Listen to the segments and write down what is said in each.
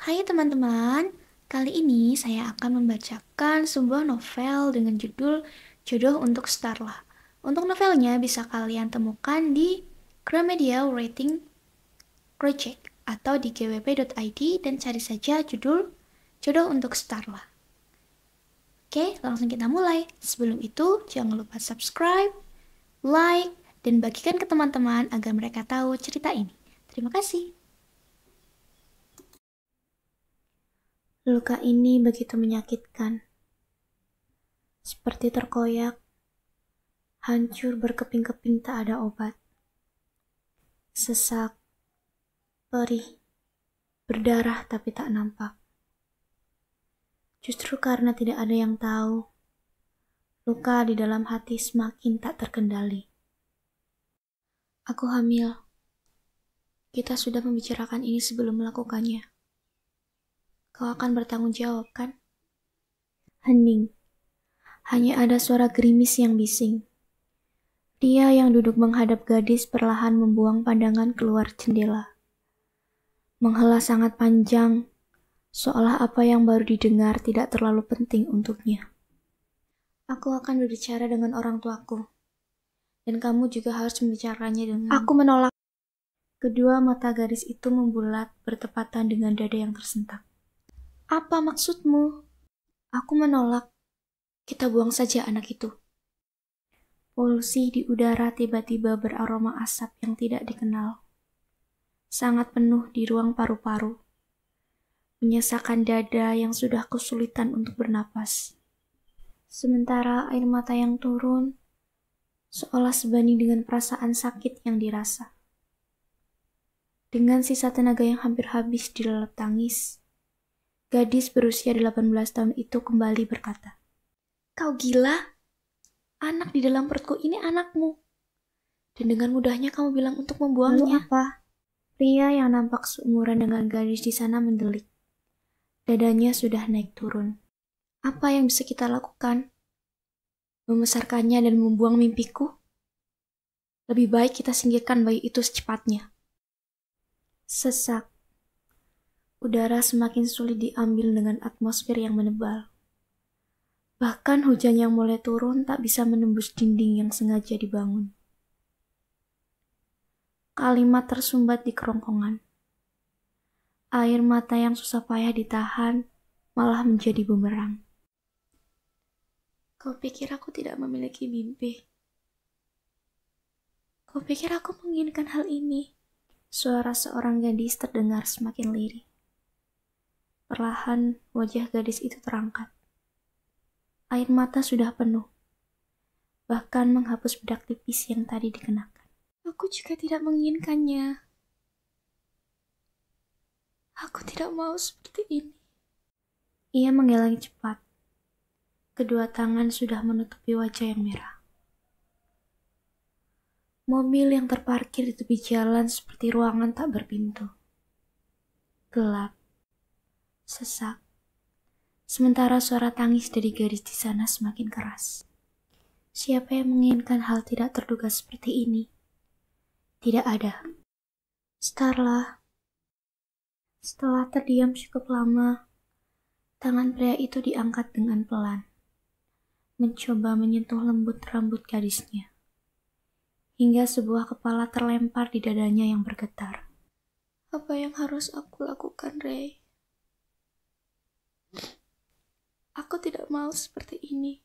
Hai teman-teman, kali ini saya akan membacakan sebuah novel dengan judul Jodoh untuk Starla. Untuk novelnya bisa kalian temukan di Gramedia Writing Project atau di gwp.id dan cari saja judul Jodoh untuk Starla. Oke, langsung kita mulai. Sebelum itu, jangan lupa subscribe, like, dan bagikan ke teman-teman agar mereka tahu cerita ini. Terima kasih. Luka ini begitu menyakitkan, seperti terkoyak, hancur berkeping-keping tak ada obat. Sesak, perih, berdarah tapi tak nampak. Justru karena tidak ada yang tahu, luka di dalam hati semakin tak terkendali. Aku hamil. Kita sudah membicarakan ini sebelum melakukannya. Kau akan bertanggung jawab, kan? Hening. Hanya ada suara gerimis yang bising. Dia yang duduk menghadap gadis perlahan membuang pandangan keluar jendela. Menghela sangat panjang, seolah apa yang baru didengar tidak terlalu penting untuknya. Aku akan berbicara dengan orang tuaku, dan kamu juga harus membicarakannya dengan... Aku menolak. Kedua mata gadis itu membulat bertepatan dengan dada yang tersentak. Apa maksudmu? Aku menolak. Kita buang saja anak itu. Polusi di udara tiba-tiba beraroma asap yang tidak dikenal. Sangat penuh di ruang paru-paru. Menyesakkan dada yang sudah kesulitan untuk bernapas. Sementara air mata yang turun, seolah sebanding dengan perasaan sakit yang dirasa. Dengan sisa tenaga yang hampir habis dilalap tangis, gadis berusia 18 tahun itu kembali berkata, "Kau gila? Anak di dalam perutku ini anakmu. Dan dengan mudahnya kamu bilang untuk membuangnya." Lalu apa? Pria yang nampak seumuran dengan gadis di sana mendelik. Dadanya sudah naik turun. Apa yang bisa kita lakukan? Membesarkannya dan membuang mimpiku? Lebih baik kita singkirkan bayi itu secepatnya. Sesak. Udara semakin sulit diambil dengan atmosfer yang menebal. Bahkan hujan yang mulai turun tak bisa menembus dinding yang sengaja dibangun. Kalimat tersumbat di kerongkongan. Air mata yang susah payah ditahan malah menjadi bumerang. Kau pikir aku tidak memiliki mimpi? Kau pikir aku menginginkan hal ini? Suara seorang gadis terdengar semakin lirih. Perlahan wajah gadis itu terangkat. Air mata sudah penuh, bahkan menghapus bedak tipis yang tadi dikenakan. Aku juga tidak menginginkannya. Aku tidak mau seperti ini. Ia menggeleng cepat. Kedua tangan sudah menutupi wajah yang merah. Mobil yang terparkir di tepi jalan seperti ruangan tak berpintu. Gelap. Sesak. Sementara suara tangis dari gadis di sana semakin keras. Siapa yang menginginkan hal tidak terduga seperti ini? Tidak ada. Starla. Setelah terdiam cukup lama, tangan pria itu diangkat dengan pelan, mencoba menyentuh lembut rambut gadisnya, hingga sebuah kepala terlempar di dadanya yang bergetar. Apa yang harus aku lakukan, Ray? Aku tidak mau seperti ini.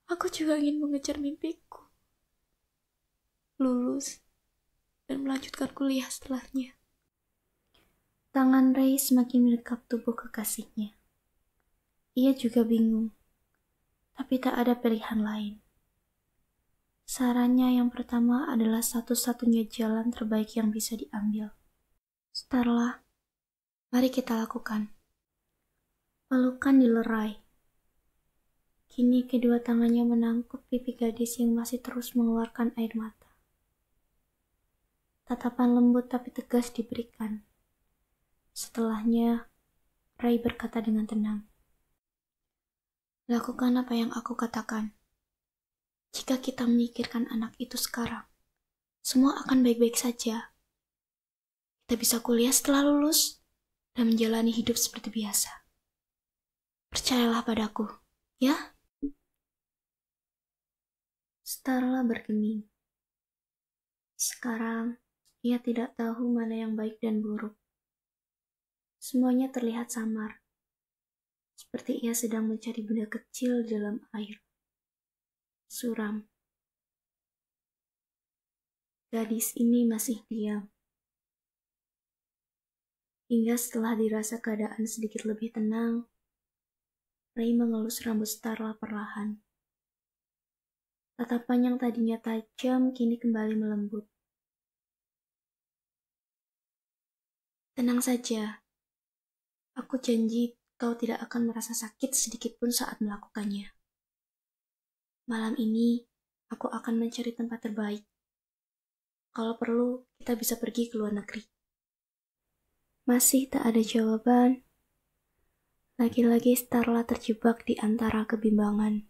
Aku juga ingin mengejar mimpiku. Lulus dan melanjutkan kuliah setelahnya. Tangan Ray semakin mendekap tubuh kekasihnya. Ia juga bingung, tapi tak ada pilihan lain. Sarannya yang pertama adalah satu-satunya jalan terbaik yang bisa diambil. Starla, mari kita lakukan. Pelukan dilerai. Kini kedua tangannya menangkuk pipi gadis yang masih terus mengeluarkan air mata. Tatapan lembut tapi tegas diberikan. Setelahnya, Ray berkata dengan tenang, "Lakukan apa yang aku katakan. Jika kita menyingkirkan anak itu sekarang, semua akan baik-baik saja. Kita kita bisa kuliah setelah lulus dan menjalani hidup seperti biasa. Percayalah padaku, ya? Starla bergeming. Sekarang, ia tidak tahu mana yang baik dan buruk. Semuanya terlihat samar, seperti ia sedang mencari benda kecil di dalam air. Suram. Gadis ini masih diam. Hingga setelah dirasa keadaan sedikit lebih tenang, Ray mengelus rambut Starla perlahan. Tatapan yang tadinya tajam kini kembali melembut. Tenang saja. Aku janji kau tidak akan merasa sakit sedikit pun saat melakukannya. Malam ini, aku akan mencari tempat terbaik. Kalau perlu, kita bisa pergi ke luar negeri. Masih tak ada jawaban. Lagi-lagi Starla terjebak di antara kebimbangan.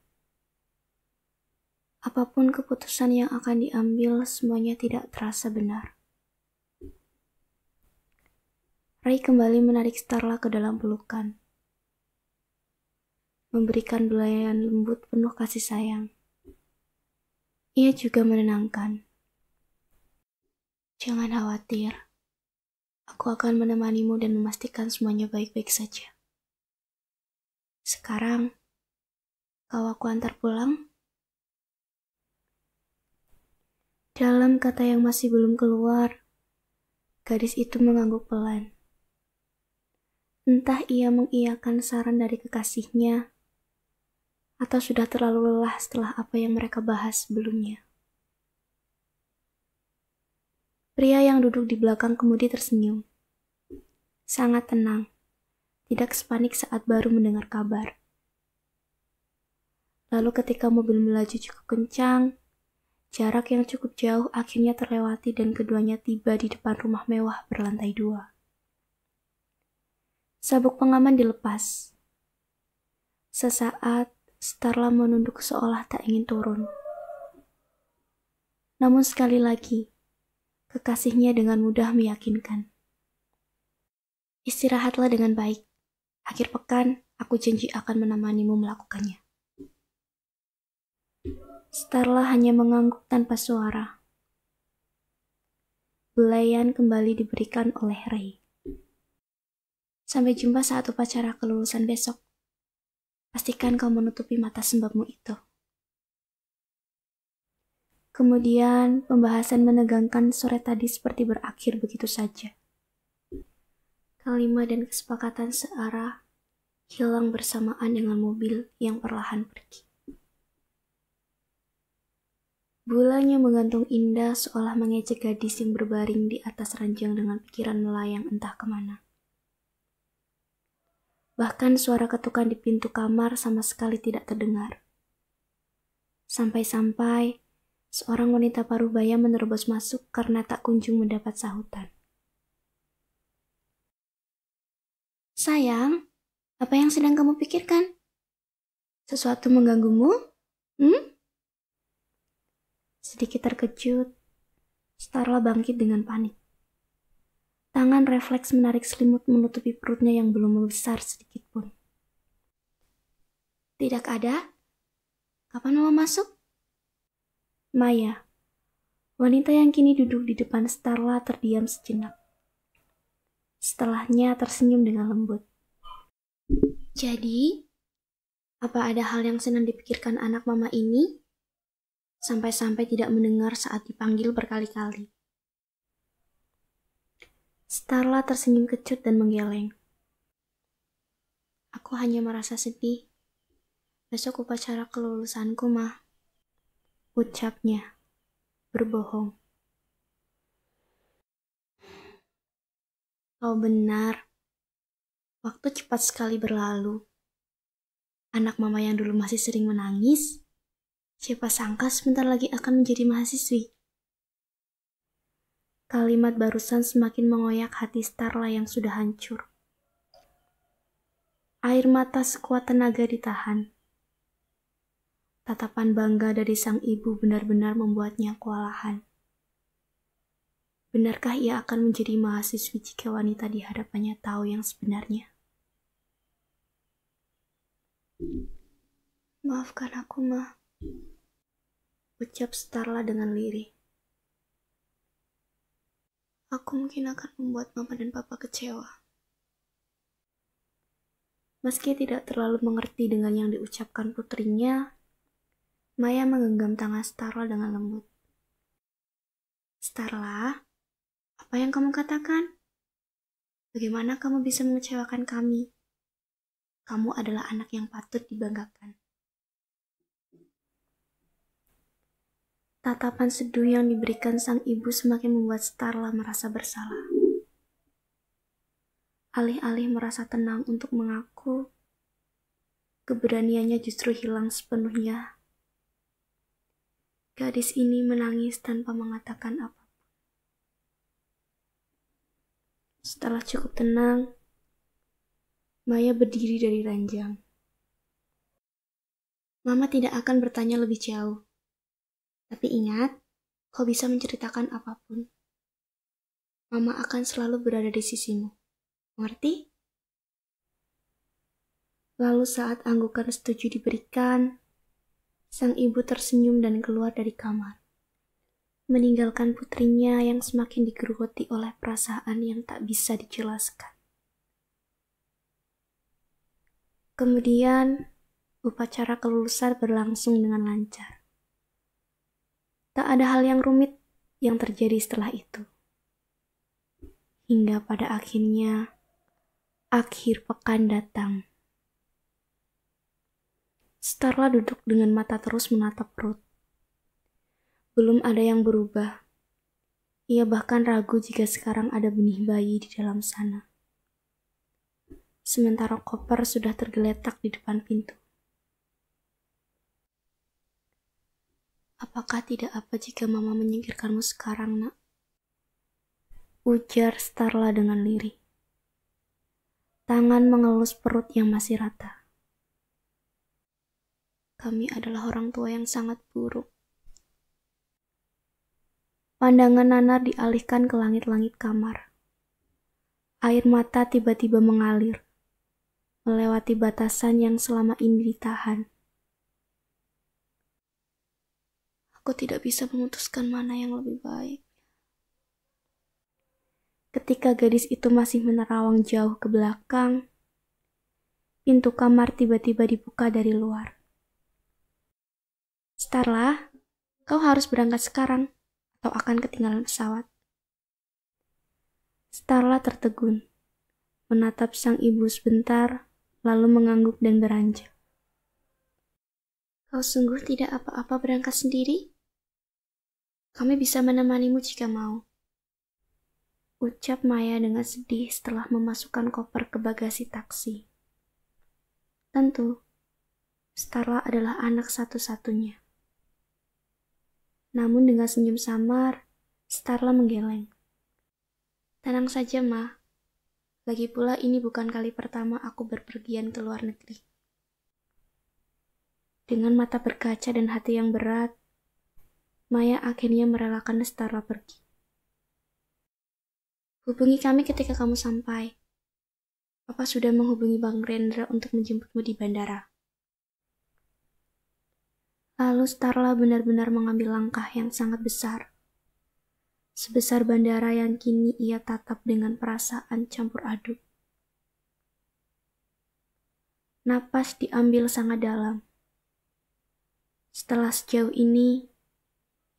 Apapun keputusan yang akan diambil, semuanya tidak terasa benar. Ray kembali menarik Starla ke dalam pelukan. Memberikan belayan lembut penuh kasih sayang. Ia juga menenangkan. Jangan khawatir. Aku akan menemanimu dan memastikan semuanya baik-baik saja. Sekarang, kau aku antar pulang? Dalam kata yang masih belum keluar, gadis itu mengangguk pelan. Entah ia mengiyakan saran dari kekasihnya, atau sudah terlalu lelah setelah apa yang mereka bahas sebelumnya. Pria yang duduk di belakang kemudi tersenyum. Sangat tenang, tidak sepanik saat baru mendengar kabar. Lalu ketika mobil melaju cukup kencang, jarak yang cukup jauh akhirnya terlewati dan keduanya tiba di depan rumah mewah berlantai 2. Sabuk pengaman dilepas. Sesaat, Starla menunduk seolah tak ingin turun. Namun sekali lagi, kekasihnya dengan mudah meyakinkan. Istirahatlah dengan baik. Akhir pekan, aku janji akan menemanimu melakukannya. Starla hanya mengangguk tanpa suara. Belayan kembali diberikan oleh Ray. Sampai jumpa saat upacara kelulusan besok. Pastikan kau menutupi mata sembabmu itu. Kemudian, pembahasan menegangkan sore tadi seperti berakhir begitu saja. Kalimat dan kesepakatan searah hilang bersamaan dengan mobil yang perlahan pergi. Bulannya menggantung indah seolah mengejek gadis yang berbaring di atas ranjang dengan pikiran melayang entah kemana. Bahkan suara ketukan di pintu kamar sama sekali tidak terdengar. Sampai-sampai seorang wanita parubaya menerobos masuk karena tak kunjung mendapat sahutan. Sayang, apa yang sedang kamu pikirkan? Sesuatu mengganggumu? Sedikit terkejut, Starla bangkit dengan panik. Tangan refleks menarik selimut menutupi perutnya yang belum membesar sedikit pun. Tidak ada? Kapan mama masuk? Maya, wanita yang kini duduk di depan Starla terdiam sejenak. Setelahnya tersenyum dengan lembut. Jadi, apa ada hal yang sedang dipikirkan anak mama ini? Sampai-sampai tidak mendengar saat dipanggil berkali-kali. Starla tersenyum kecut dan menggeleng. Aku hanya merasa sedih. Besok upacara kelulusanku, Mah. Ucapnya, berbohong. Kau benar. Waktu cepat sekali berlalu. Anak mama yang dulu masih sering menangis, siapa sangka sebentar lagi akan menjadi mahasiswi. Kalimat barusan semakin mengoyak hati Starla yang sudah hancur. Air mata sekuat tenaga ditahan. Tatapan bangga dari sang ibu benar-benar membuatnya kewalahan. Benarkah ia akan menjadi mahasiswi jika wanita di hadapannya tahu yang sebenarnya? Maafkan aku, Ma, ucap Starla dengan lirih. Aku mungkin akan membuat Mama dan Papa kecewa. Meski tidak terlalu mengerti dengan yang diucapkan putrinya, Maya menggenggam tangan Starla dengan lembut. Starla, apa yang kamu katakan? Bagaimana kamu bisa mengecewakan kami? Kamu adalah anak yang patut dibanggakan. Tatapan seduh yang diberikan sang ibu semakin membuat Starla merasa bersalah. Alih-alih merasa tenang untuk mengaku, keberaniannya justru hilang sepenuhnya. Gadis ini menangis tanpa mengatakan apa. Setelah cukup tenang, Maya berdiri dari ranjang. Mama tidak akan bertanya lebih jauh. Tapi ingat, kau bisa menceritakan apapun. Mama akan selalu berada di sisimu. Mengerti? Lalu saat anggukan setuju diberikan, sang ibu tersenyum dan keluar dari kamar, meninggalkan putrinya yang semakin digerogoti oleh perasaan yang tak bisa dijelaskan. Kemudian, upacara kelulusan berlangsung dengan lancar. Tak ada hal yang rumit yang terjadi setelah itu. Hingga pada akhirnya, akhir pekan datang. Starla duduk dengan mata terus menatap perut. Belum ada yang berubah. Ia bahkan ragu jika sekarang ada benih bayi di dalam sana. Sementara koper sudah tergeletak di depan pintu. Apakah tidak apa jika Mama menyingkirkanmu sekarang, Nak? Ujar Starla dengan lirih. Tangan mengelus perut yang masih rata. Kami adalah orang tua yang sangat buruk. Pandangan Nanar dialihkan ke langit-langit kamar. Air mata tiba-tiba mengalir, melewati batasan yang selama ini ditahan. Aku tidak bisa memutuskan mana yang lebih baik. Ketika gadis itu masih menerawang jauh ke belakang, pintu kamar tiba-tiba dibuka dari luar. Starla, kau harus berangkat sekarang, atau akan ketinggalan pesawat. Starla tertegun, menatap sang ibu sebentar, lalu mengangguk dan beranjak. Kau sungguh tidak apa-apa berangkat sendiri? Kami bisa menemanimu jika mau. Ucap Maya dengan sedih setelah memasukkan koper ke bagasi taksi. Tentu, Starla adalah anak satu-satunya. Namun dengan senyum samar, Starla menggeleng. Tenang saja, Ma. Lagi pula ini bukan kali pertama aku berpergian ke luar negeri. Dengan mata berkaca dan hati yang berat, Maya akhirnya merelakan Starla pergi. Hubungi kami ketika kamu sampai. Papa sudah menghubungi Bang Rendra untuk menjemputmu di bandara. Lalu Starla benar-benar mengambil langkah yang sangat besar. Sebesar bandara yang kini ia tatap dengan perasaan campur aduk. Napas diambil sangat dalam. Setelah sejauh ini,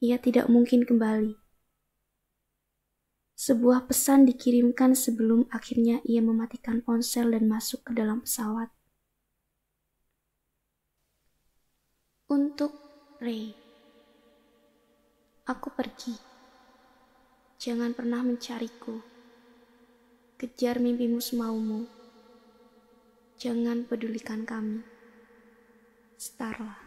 ia tidak mungkin kembali. Sebuah pesan dikirimkan sebelum akhirnya ia mematikan ponsel dan masuk ke dalam pesawat. Untuk Ray, aku pergi. Jangan pernah mencariku. Kejar mimpimu semaumu. Jangan pedulikan kami. Starla.